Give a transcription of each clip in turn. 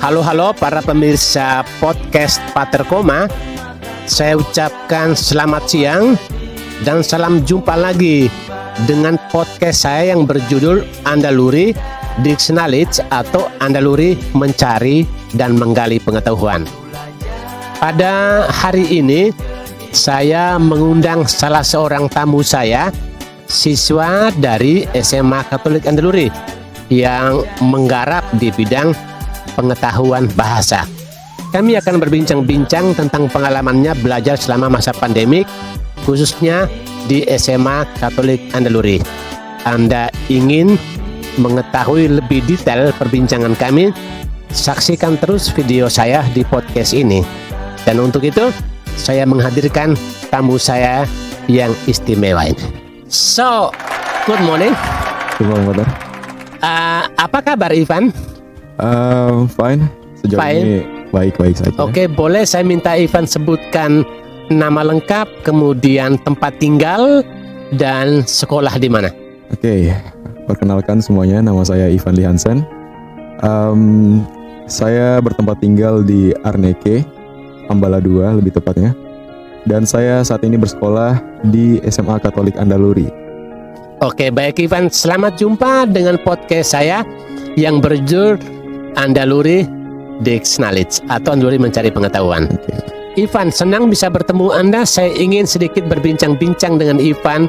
Halo para pemirsa podcast Pater Koma. Saya ucapkan selamat siang dan salam jumpa lagi dengan podcast saya yang berjudul Andaluri Dictionaries atau Andaluri Mencari dan Menggali Pengetahuan. Pada hari ini saya mengundang salah seorang tamu saya, siswa dari SMA Katolik Andaluri yang menggarap di bidang pengetahuan bahasa. Kami akan berbincang-bincang tentang pengalamannya belajar selama masa pandemik, khususnya di SMA Katolik Andaluri. Anda ingin mengetahui lebih detail perbincangan kami? Saksikan terus video saya di podcast ini. Dan untuk itu, saya menghadirkan tamu saya yang istimewa ini. So, good morning. Good morning, Brother. Apa kabar Ivan? Fine. Sejauh ini baik-baik saja. Oke, boleh saya minta Ivan sebutkan nama lengkap, kemudian tempat tinggal, dan sekolah di mana? Oke, perkenalkan semuanya, nama saya Ivan Lee Hansen. Saya bertempat tinggal di Arneke, Ambala 2 lebih tepatnya. Dan saya saat ini bersekolah di SMA Katolik Andaluri. Oke, baik Ivan, selamat jumpa dengan podcast saya yang berjudul Andaluri Dictionaries atau Andaluri Mencari Pengetahuan. Ivan, senang bisa bertemu Anda. Saya ingin sedikit berbincang-bincang dengan Ivan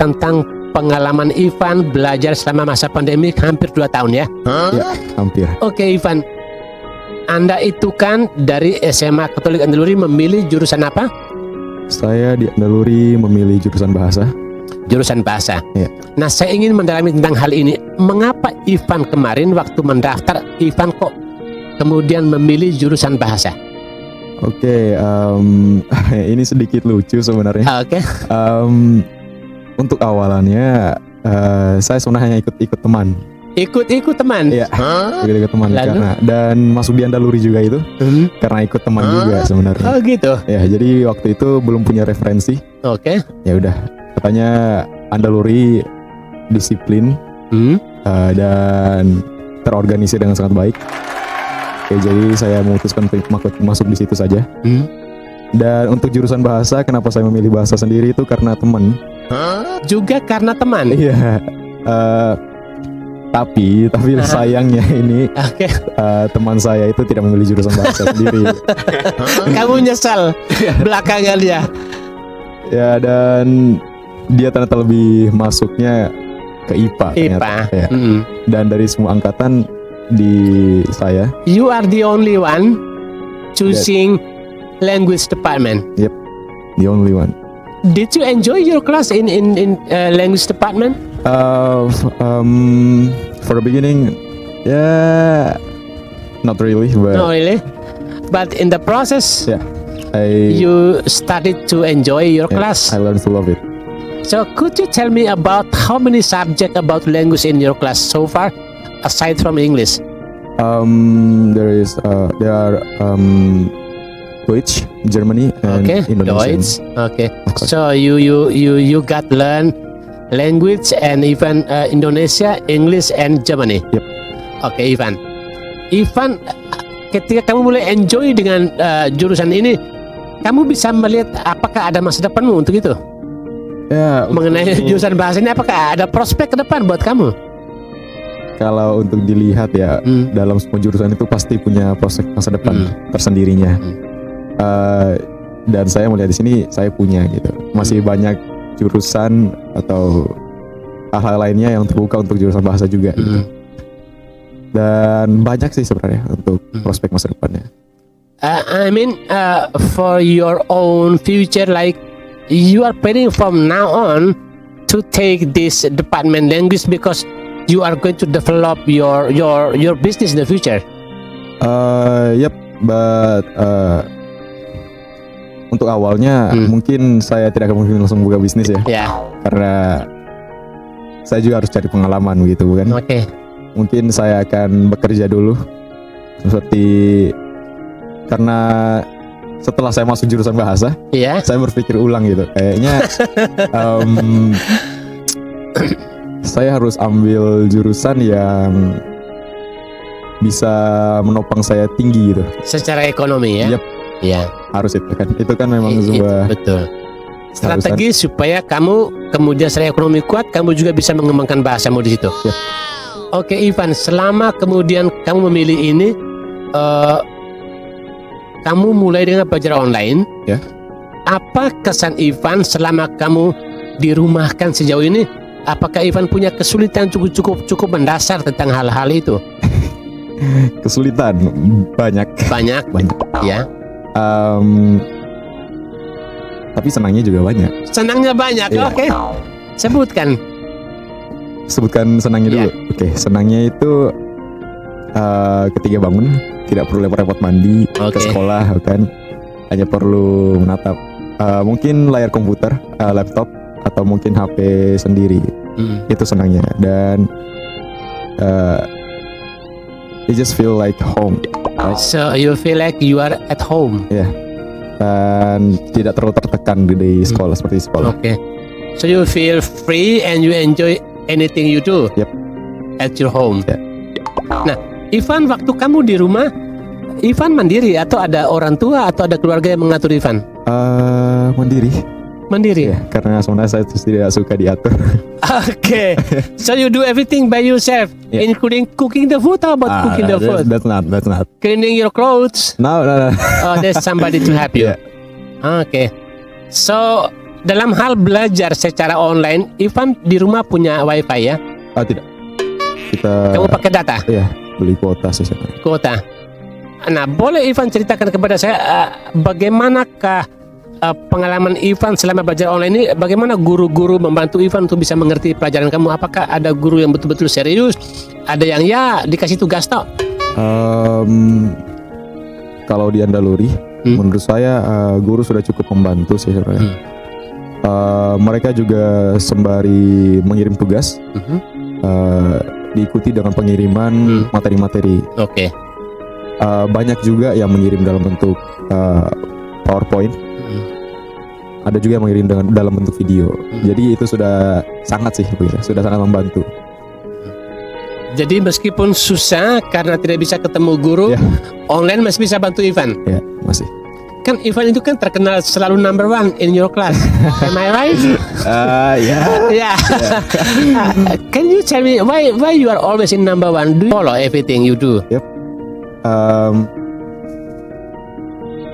tentang pengalaman Ivan belajar selama masa pandemi hampir 2 tahun ya? Ya, hampir. Oke Ivan, Anda itu kan dari SMA Katolik Andaluri memilih jurusan apa? Saya di Andaluri memilih jurusan bahasa. Jurusan bahasa. Ya. Nah, saya ingin mendalami tentang hal ini. Mengapa Ivan kemarin waktu mendaftar, Ivan kok kemudian memilih jurusan bahasa? Oke, ini sedikit lucu sebenarnya. Oke. Untuk awalannya, saya sebenarnya hanya ikut teman. Ikut teman? Iya, ikut teman. Lalu? Karena dan masuk di Andaluri juga itu karena ikut teman juga sebenarnya. Oh gitu. Ya, jadi waktu itu belum punya referensi. Oke. Ya udah, katanya Andaluri disiplin dan terorganisir dengan sangat baik. Oke, jadi saya memutuskan untuk masuk di situ saja. Dan untuk jurusan bahasa, kenapa saya memilih bahasa sendiri itu karena teman. Juga karena teman? Iya. Tapi sayangnya ini teman saya itu tidak memilih jurusan bahasa sendiri. Kamu nyesal belakangan ya? Ya, dan dia ternyata lebih masuknya ke IPA. IPA. Ya. Dan dari semua angkatan di saya, you are the only one choosing language department. Yep, the only one. Did you enjoy your class in language department? For the beginning, yeah, not really, but Not really. But in the process, yeah, you started to enjoy your class. I learned to love it. So could you tell me about how many subjects about language in your class so far, aside from English? There are Deutsch, Germany, and Indonesian. Deutsch. Okay. So you got learn language and even Indonesia, English, and Germany. Yep. Oke, Ivan, ketika kamu mulai enjoy dengan jurusan ini, kamu bisa melihat apakah ada masa depanmu untuk itu? Ya, mengenai jurusan bahasa ini, apakah ada prospek ke depan buat kamu? Kalau untuk dilihat ya, dalam semua jurusan itu pasti punya prospek masa depan tersendirinya. Dan saya melihat di sini saya punya gitu. Masih banyak jurusan atau hal-hal lainnya yang terbuka untuk jurusan bahasa juga. Gitu. Dan banyak sih sebenarnya untuk prospek masa depannya. I mean, for your own future, like you are planning from now on to take this department language because you are going to develop your business in the future. Yep, but untuk awalnya mungkin saya tidak akan mungkin langsung buka bisnis ya. Yeah. Karena saya juga harus cari pengalaman gitu kan. Oke. Mungkin saya akan bekerja dulu seperti karena setelah saya masuk jurusan bahasa, saya berpikir ulang gitu. Kayaknya saya harus ambil jurusan yang bisa menopang saya tinggi gitu. Secara ekonomi ya. Yap. Ya. Harus itu kan memang sebuah betul. Strategi supaya kamu kemudian secara ekonomi kuat, kamu juga bisa mengembangkan bahasamu di situ. Yap. Oke Ivan, selama kemudian kamu memilih ini, kamu mulai dengan belajar online. Ya. Apa kesan Ivan selama kamu dirumahkan sejauh ini? Apakah Ivan punya kesulitan cukup mendasar tentang hal-hal itu? Kesulitan banyak. Ya. Tapi senangnya juga banyak. Senangnya banyak, Iya. Oke. Sebutkan Senangnya dulu. Iya. Oke, senangnya itu ketika bangun tidak perlu repot-repot mandi ke Oke. sekolah kan. Hanya perlu menatap mungkin layar komputer, laptop atau mungkin HP sendiri. Itu senangnya dan you just feel like home. So you feel like you are at home. Ya. Dan tidak terlalu tertekan di sekolah seperti sekolah. Okay. So you feel free and you enjoy anything you do. Yep. At your home. Yeah. Nah, Ivan waktu kamu di rumah, Ivan mandiri atau ada orang tua atau ada keluarga yang mengatur Ivan? Mandiri. Mandiri. Ya, karena sebenarnya saya tidak suka diatur. Okay. So you do everything by yourself, Yeah. including cooking the food. How about cooking the food? That's not. Cleaning your clothes. No. Oh, there's somebody to help you. Yeah. Okay. So dalam hal belajar secara online, Ivan di rumah punya WiFi ya? Tidak. Kita. Kamu pakai data? Iya, beli kuota sih sebenarnya. Kuota. Nah, boleh Ivan ceritakan kepada saya bagaimanakah pengalaman Ivan selama belajar online ini? Bagaimana guru-guru membantu Ivan untuk bisa mengerti pelajaran kamu? Apakah ada guru yang betul-betul serius? Ada yang ya dikasih tugas toh? Kalau di Andaluri, menurut saya guru sudah cukup membantu sih sebenarnya. Mereka juga sembari mengirim tugas, diikuti dengan pengiriman materi-materi. Oke. Banyak juga yang mengirim dalam bentuk PowerPoint. Ada juga yang mengirim dalam bentuk video. Jadi itu sudah sangat membantu. Jadi meskipun susah karena tidak bisa ketemu guru, Ya. online masih bisa bantu Ivan. Ya, masih. Kan Ivan itu kan terkenal selalu number one in your class. Am I right? Ya. Yeah. Can you tell me why you are always in number one? Do you follow everything you do?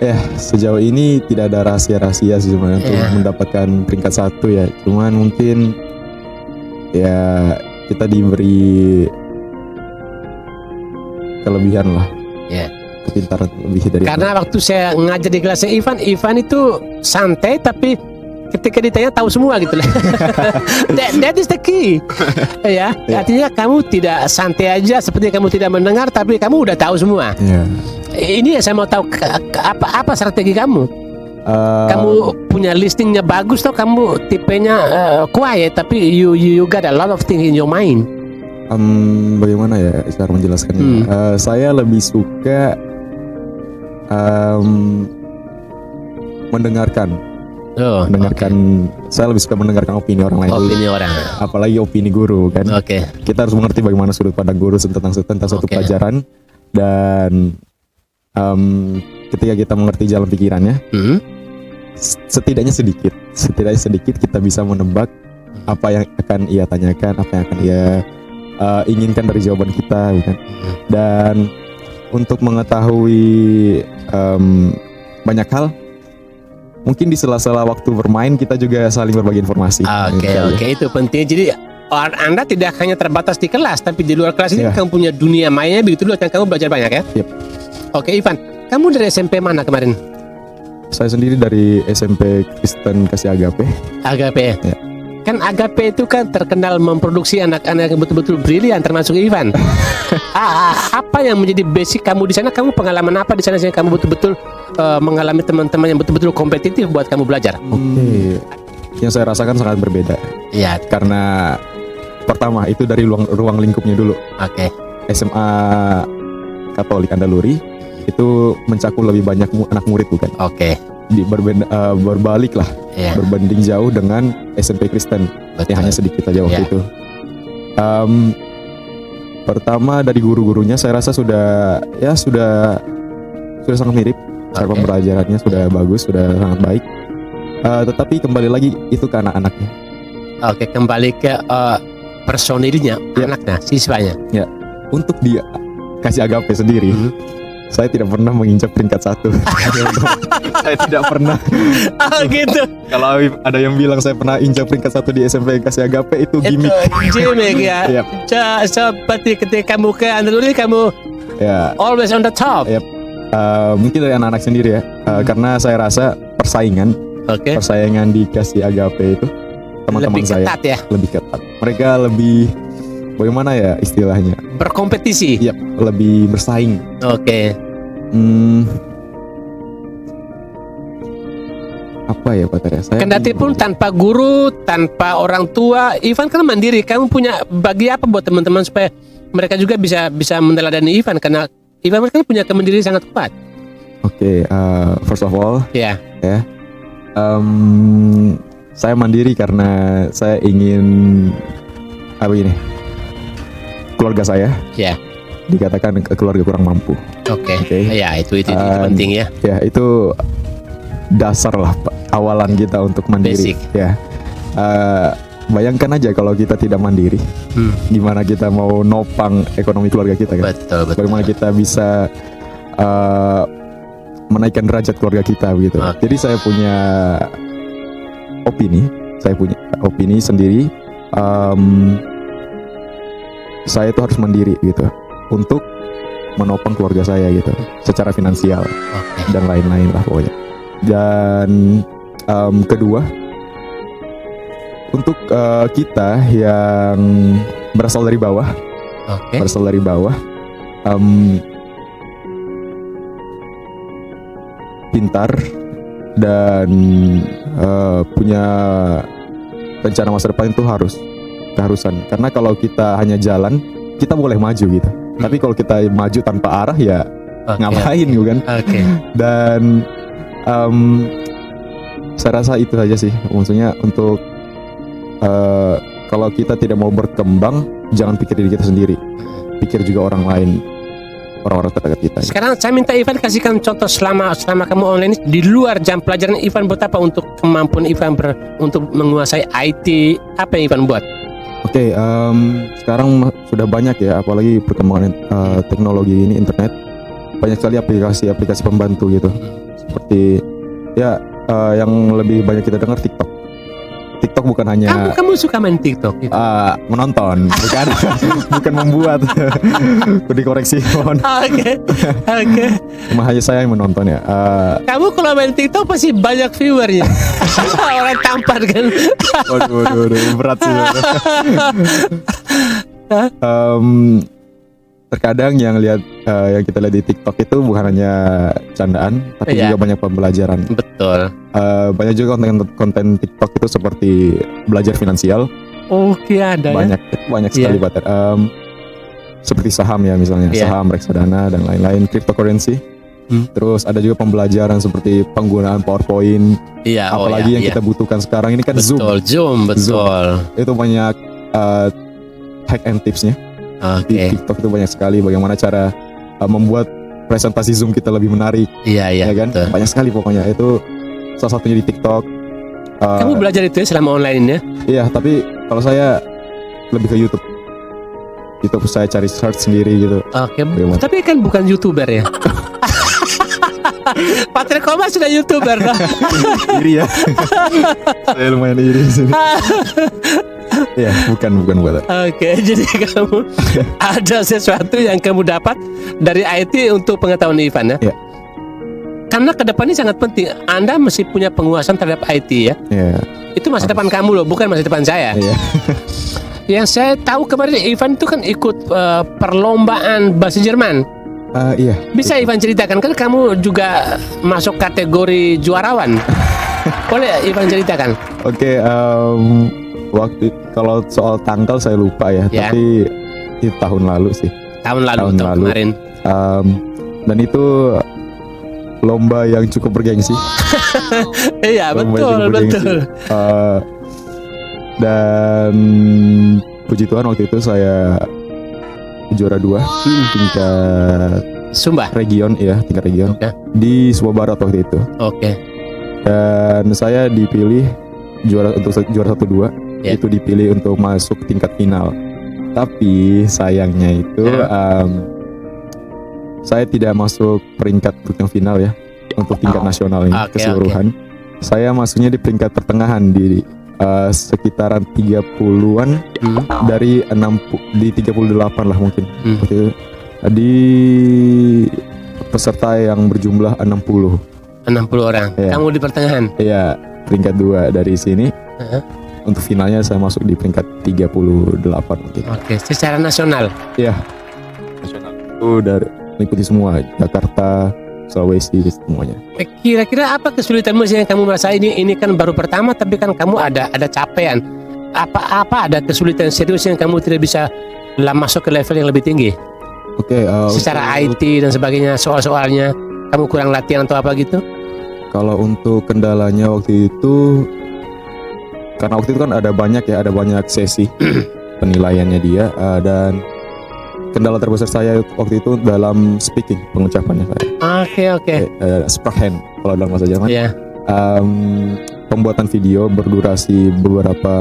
Ya, sejauh ini tidak ada rahasia-rahasia sih sebenarnya untuk mendapatkan peringkat 1 ya. Cuman mungkin ya kita diberi kelebihan lah. Ya. Kepintaran lebih dari. Karena waktu saya ngajar di kelasnya Ivan itu santai tapi ketika ditanya tahu semua gitu lah. That is the key. Ya, artinya kamu tidak santai aja seperti kamu tidak mendengar tapi kamu udah tahu semua. Ya. Ini yang saya mau tahu apa strategi kamu? Kamu punya listeningnya bagus toh, kamu tipenya quiet tapi you got a lot of things in your mind. Bagaimana ya cara menjelaskannya? Saya lebih suka mendengarkan. Saya lebih suka mendengarkan opini orang lain. Opini orang. Apalagi opini guru kan. Oke. Kita harus mengerti bagaimana sudut pandang guru tentang suatu pelajaran dan ketika kita mengerti jalan pikirannya, setidaknya sedikit kita bisa menebak apa yang akan ia tanyakan, apa yang akan ia inginkan dari jawaban kita, bukan? Dan untuk mengetahui banyak hal, mungkin di sela-sela waktu bermain kita juga saling berbagi informasi. Oke, itu penting. Jadi Anda tidak hanya terbatas di kelas, tapi di luar kelas ini kamu punya dunia mainnya begitu luas dan kamu belajar banyak ya. Yep. Oke, Ivan, kamu dari SMP mana kemarin? Saya sendiri dari SMP Kristen Kasih Agape. Agape. Ya. Kan Agape itu kan terkenal memproduksi anak-anak yang betul-betul brilian termasuk Ivan. Apa yang menjadi basic kamu di sana? Kamu pengalaman apa di sana sehingga kamu betul-betul mengalami teman-teman yang betul-betul kompetitif buat kamu belajar? Oke. Yang saya rasakan sangat berbeda. Ya. Karena pertama itu dari ruang lingkupnya dulu. Oke. SMA Katolik Andaluri itu mencakup lebih banyak anak murid, bukan? Oke. Berbalik lah, berbanding jauh dengan SMP Kristen. Betul. Yang hanya sedikit aja waktu itu. Pertama dari guru-gurunya saya rasa sudah sangat mirip. Cara pembelajarannya sudah bagus, sudah sangat baik. Tetapi kembali lagi itu ke anak-anaknya. Oke, kembali ke personilnya, anaknya, siswanya. Ya, untuk dia kasih agape sendiri, saya tidak pernah menginjak peringkat 1. Saya tidak pernah. Oh gitu. Kalau ada yang bilang saya pernah injak peringkat 1 di SMP kasih agape, itu gimmick. Itu gimmick ya. Yep. Seperti ketika kamu ke Andaluri, kamu always on the top. Yep. Mungkin dari anak-anak sendiri ya, karena saya rasa persaingan dikasih agape itu teman-teman lebih saya ketat ya? Lebih ketat. Mereka lebih bagaimana ya istilahnya? Berkompetisi. Yep, lebih bersaing. Oke. Apa ya Pak Terya? Kendati pun tanpa guru, tanpa orang tua, Ivan kan mandiri. Kamu punya bagi apa buat teman-teman supaya mereka juga bisa meneladani Ivan, karena Ivan kan punya kemandirian sangat kuat. Oke, first of all, saya mandiri karena saya ingin keluarga saya dikatakan keluarga kurang mampu. Oke. Ya itu penting ya. Ya itu dasar lah awalan kita untuk mandiri. Basic. Ya. Bayangkan aja kalau kita tidak mandiri, gimana kita mau nopang ekonomi keluarga kita kan? Betul. Bagaimana kita bisa menaikkan derajat keluarga kita gitu. Jadi saya punya opini sendiri. Saya itu harus mandiri gitu untuk menopang keluarga saya gitu, secara finansial dan lain-lain lah pokoknya. Dan kedua, untuk kita yang berasal dari bawah, pintar dan punya rencana masa depan itu keharusan. Karena kalau kita hanya jalan, kita boleh maju gitu. Tapi kalau kita maju tanpa arah ya ngapain gitu kan? Dan saya rasa itu saja sih. Maksudnya untuk kalau kita tidak mau berkembang, jangan pikir diri kita sendiri, pikir juga orang lain, orang-orang terdekat kita. Sekarang saya minta Ivan kasihkan contoh selama kamu online di luar jam pelajaran Ivan buat apa untuk kemampuan Ivan untuk menguasai IT, apa yang Ivan buat? Oke, sekarang sudah banyak ya, apalagi perkembangan teknologi ini, internet, banyak sekali aplikasi pembantu gitu, seperti yang lebih banyak kita dengar TikTok bukan hanya kamu suka main TikTok gitu? Menonton, bukan membuat. Dikoreksi mohon. Oke. Cuma hanya saya yang menonton ya. Kamu kalau main TikTok pasti banyak viewernya. Orang tampan kan. Waduh, berat sih. Terkadang yang kita lihat di TikTok itu bukan hanya candaan, tapi juga banyak pembelajaran. Betul. Banyak juga konten TikTok itu seperti belajar finansial. Oke, ada banyak sekali Bater. Seperti saham ya misalnya, saham, reksadana dan lain-lain, cryptocurrency. Terus ada juga pembelajaran seperti penggunaan PowerPoint. Apalagi yang kita butuhkan sekarang ini kan Zoom. Betul. Itu banyak hack and tipsnya. Di TikTok itu banyak sekali bagaimana cara membuat presentasi Zoom kita lebih menarik. Iya kan? Betul. Banyak sekali pokoknya. Itu salah satunya di TikTok. Kamu belajar itu ya selama online ya? Iya, tapi kalau saya lebih ke YouTube. YouTube saya cari search sendiri gitu. Tapi kan bukan YouTuber ya? Patrick Koma sudah YouTuber lah. Iri ya. Saya lumayan iri di sini. Ya, bukan buat. Jadi kamu ada sesuatu yang kamu dapat dari IT untuk pengetahuan Ivan ya? Karena kedepannya sangat penting. Anda mesti punya penguasaan terhadap IT ya. Itu masa depan kamu loh, bukan masa depan saya. Yang saya tahu kemarin Ivan itu kan ikut perlombaan bahasa Jerman. Bisa Ivan ceritakan, kan kamu juga masuk kategori juarawan. Boleh Ivan ceritakan? Waktu kalau soal tanggal saya lupa ya, tapi itu tahun lalu sih. Tahun lalu. Kemarin. Dan itu lomba yang cukup bergengsi. Iya, betul. Dan puji Tuhan waktu itu saya juara 2 tingkat Sumba. region ya, tingkat region Oke. di Sumba Barat waktu itu. Oke. Dan saya dipilih juara 1-2 Ya. itu dipilih untuk masuk tingkat final. Tapi sayangnya itu saya tidak masuk peringkat untuk yang final ya, untuk tingkat nasional ini Oke, keseluruhan. Saya masuknya di peringkat pertengahan di sekitaran 30-an dari 38 lah mungkin. Waktu itu, di peserta yang berjumlah 60 orang. Iya. Kamu di pertengahan. Iya, peringkat 2 dari sini. Untuk finalnya saya masuk di peringkat 38 mungkin. Oke, secara nasional. Iya. Nasional itu dari mengikuti semua, Jakarta, Sulawesi, semuanya. Kira-kira apa kesulitanmu sih yang kamu merasa ini kan baru pertama, tapi kan kamu ada capaian. Apa ada kesulitan serius yang kamu tidak bisa masuk ke level yang lebih tinggi? Oke, Secara IT dan sebagainya, soal-soalnya kamu kurang latihan atau apa gitu? kalau untuk kendalanya waktu itu, karena waktu itu kan ada banyak sesi penilaiannya dia, dan kendala terbesar saya waktu itu dalam speaking, pengucapannya saya. Oke. Sprachen kalau dalam bahasa Jerman. Ya. Pembuatan video berdurasi beberapa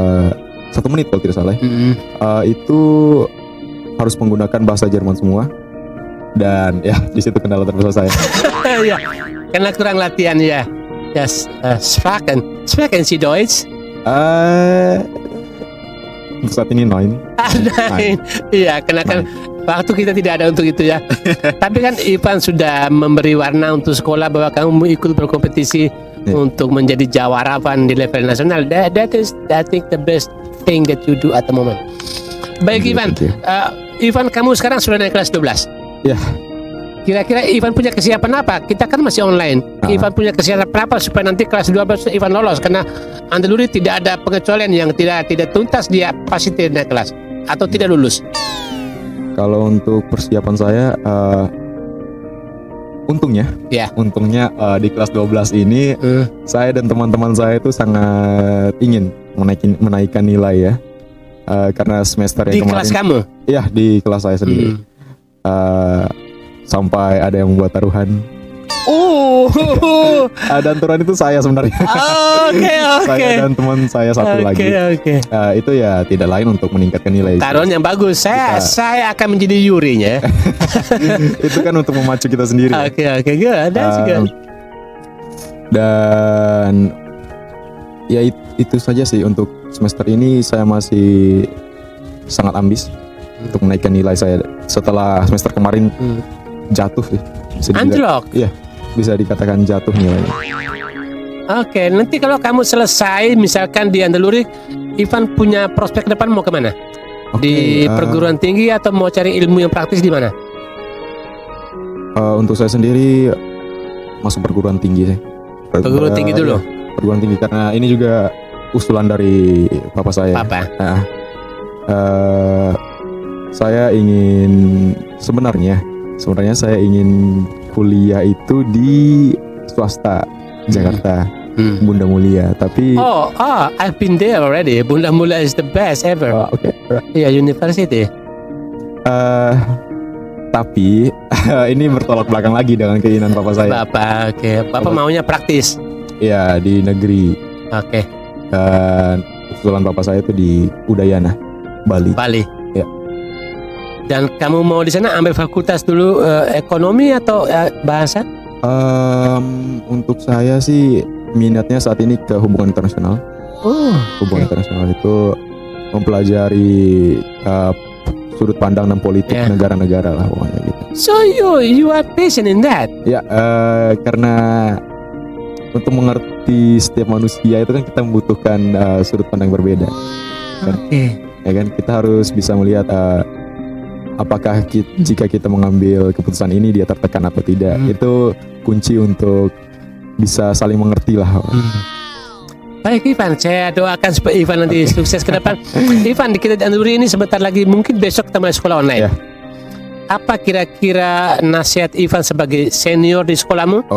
1 menit kalau tidak salah. Itu harus menggunakan bahasa Jerman semua. Dan ya di situ kendala terbesar saya. Ya, karena kurang latihan ya. Ya, sprechen Sie Deutsch? Untuk saat ini 9. Iya, karena kan waktu kita tidak ada untuk itu ya. Tapi kan Ivan sudah memberi warna untuk sekolah bahwa kamu ikut berkompetisi untuk menjadi jawarawan di level nasional. That is, I think, the best thing that you do at the moment. Baik Ivan, Ivan kamu sekarang sudah naik kelas 12. Ya. Kira-kira Ivan punya kesiapan apa? Kita kan masih online. Ivan punya kesiapan apa supaya nanti kelas 12 Ivan lolos? Karena Andaluri tidak ada pengecualian yang tidak tuntas, dia pasti tidak naik kelas atau tidak lulus. Kalau untuk persiapan saya, untungnya di kelas 12 ini saya dan teman-teman saya itu sangat ingin menaikkan nilai ya. Karena semester yang di kemarin. Kelas kamu? Iya, di kelas saya sendiri. Sampai ada yang membuat taruhan. Dan taruhan itu saya sebenarnya. Oke. Saya dan teman saya satu lagi. Oke. Itu ya tidak lain untuk meningkatkan nilai. Taruhan yang bagus. Saya akan menjadi jurinya. Itu kan untuk memacu kita sendiri. Oke, good. That's good. Dan ya itu saja sih untuk semester ini. Saya masih sangat ambis untuk menaikkan nilai saya. Setelah semester kemarin jatuh sih. Anjlok? Iya, bisa dikatakan jatuh nilainya. Oke, nanti kalau kamu selesai misalkan di Andaluri, Ivan punya prospek depan mau kemana? Di perguruan tinggi atau mau cari ilmu yang praktis di mana? Untuk saya sendiri masuk perguruan tinggi sih. Perguruan tinggi dulu? Perguruan tinggi, karena ini juga usulan dari papa saya. Saya sebenarnya saya ingin kuliah itu di swasta Jakarta, Bunda Mulia. Tapi I've been there already. Bunda Mulia is the best ever. Okay. Iya, university. Tapi ini bertolak belakang lagi dengan keinginan papa saya. Bapak maunya praktis. Iya, di negeri. Oke. Dan usulan papa saya itu di Udayana, Bali. Ya. Dan kamu mau di sana ambil fakultas dulu ekonomi atau bahasa? Untuk saya sih minatnya saat ini ke hubungan internasional. Hubungan internasional itu mempelajari sudut pandang dan politik negara-negara lah pokoknya gitu. So you are patient in that? Ya, karena untuk mengerti setiap manusia itu kan kita membutuhkan sudut pandang berbeda. Ya kan, kita harus bisa melihat apakah jika kita mengambil keputusan ini dia tertekan atau tidak. Itu kunci untuk bisa saling mengerti lah. Baik Ivan, saya doakan supaya Ivan nanti sukses ke depan. Ivan, kita di Andaluri ini sebentar lagi, mungkin besok kita mulai sekolah online. Apa kira-kira nasihat Ivan sebagai senior di sekolahmu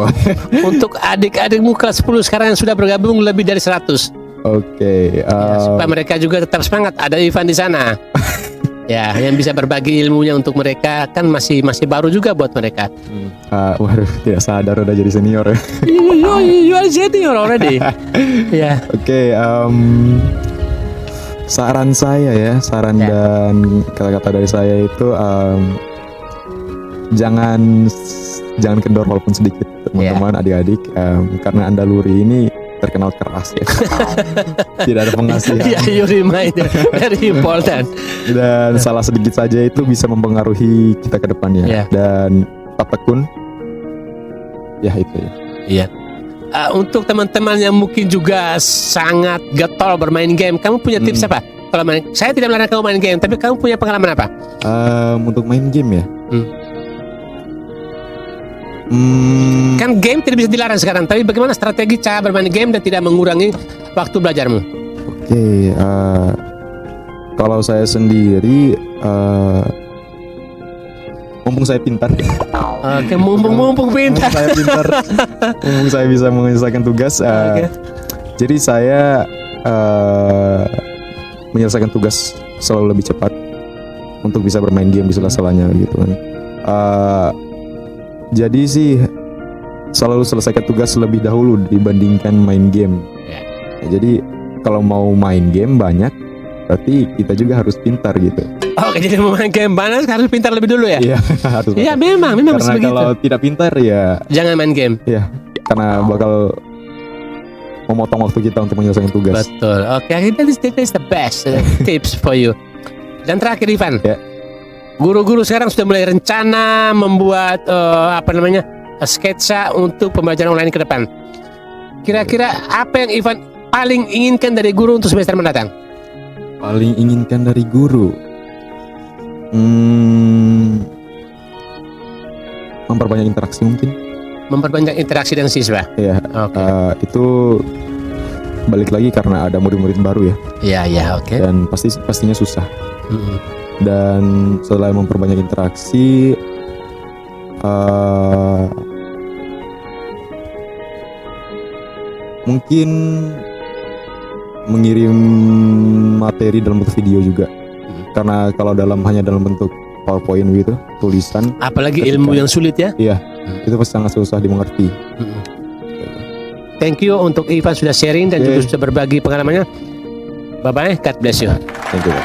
untuk adik-adikmu kelas 10 sekarang yang sudah bergabung lebih dari 100? Oke. Supaya mereka juga tetap semangat. Ada Ivan di sana. Ya, yang bisa berbagi ilmunya untuk mereka kan masih baru juga buat mereka. Waduh, tidak sadar udah jadi senior ya. You are senior already. Ya. Oke, saran dan kata-kata dari saya itu jangan kendor walaupun sedikit, teman-teman, adik-adik, karena Andaluri ini terkenal keras ya. Tidak ada penghasilan. Ya, you remind, very important. Dan salah sedikit saja itu bisa mempengaruhi kita ke depannya. Dan tetap tekun. Ya itu ya. Iya. Untuk teman-teman yang mungkin juga sangat getol bermain game, kamu punya tips apa? Kalau main, saya tidak melarang kamu main game, tapi kamu punya pengalaman apa? Untuk main game ya. Kan game tidak bisa dilarang sekarang, tapi bagaimana strategi cara bermain game dan tidak mengurangi waktu belajarmu? Oke, kalau saya sendiri, mumpung saya pintar. Oke, mumpung pintar. Saya pintar, mumpung saya bisa menyelesaikan tugas. Jadi saya menyelesaikan tugas selalu lebih cepat untuk bisa bermain game di sela-selanya gitu kan. Jadi sih selalu selesaikan tugas lebih dahulu dibandingkan main game. Jadi kalau mau main game banyak, berarti kita juga harus pintar gitu. Oke, jadi mau main game banyak harus pintar lebih dulu ya? Iya, harus. Iya, memang karena kalau tidak pintar ya jangan main game. Iya, karena bakal memotong waktu kita untuk menyelesaikan tugas. Betul. Oke, that is the best tips for you. Dan terakhir, Ivan. Ya. Guru-guru sekarang sudah mulai rencana membuat sketsa untuk pembelajaran online ke depan. Kira-kira apa yang Ivan paling inginkan dari guru untuk semester mendatang? Paling inginkan dari guru, memperbanyak interaksi mungkin. Memperbanyak interaksi dengan siswa. Iya. Itu balik lagi karena ada murid-murid baru ya. Iya, oke. Dan pastinya susah. Dan setelah memperbanyak interaksi, mungkin mengirim materi dalam bentuk video juga. Karena kalau hanya dalam bentuk PowerPoint gitu, tulisan. Apalagi ilmu yang sulit ya. Iya, itu pasti sangat susah dimengerti. Thank you untuk Ivan sudah sharing dan juga sudah berbagi pengalamannya. Bye bye, God bless you. Thank you.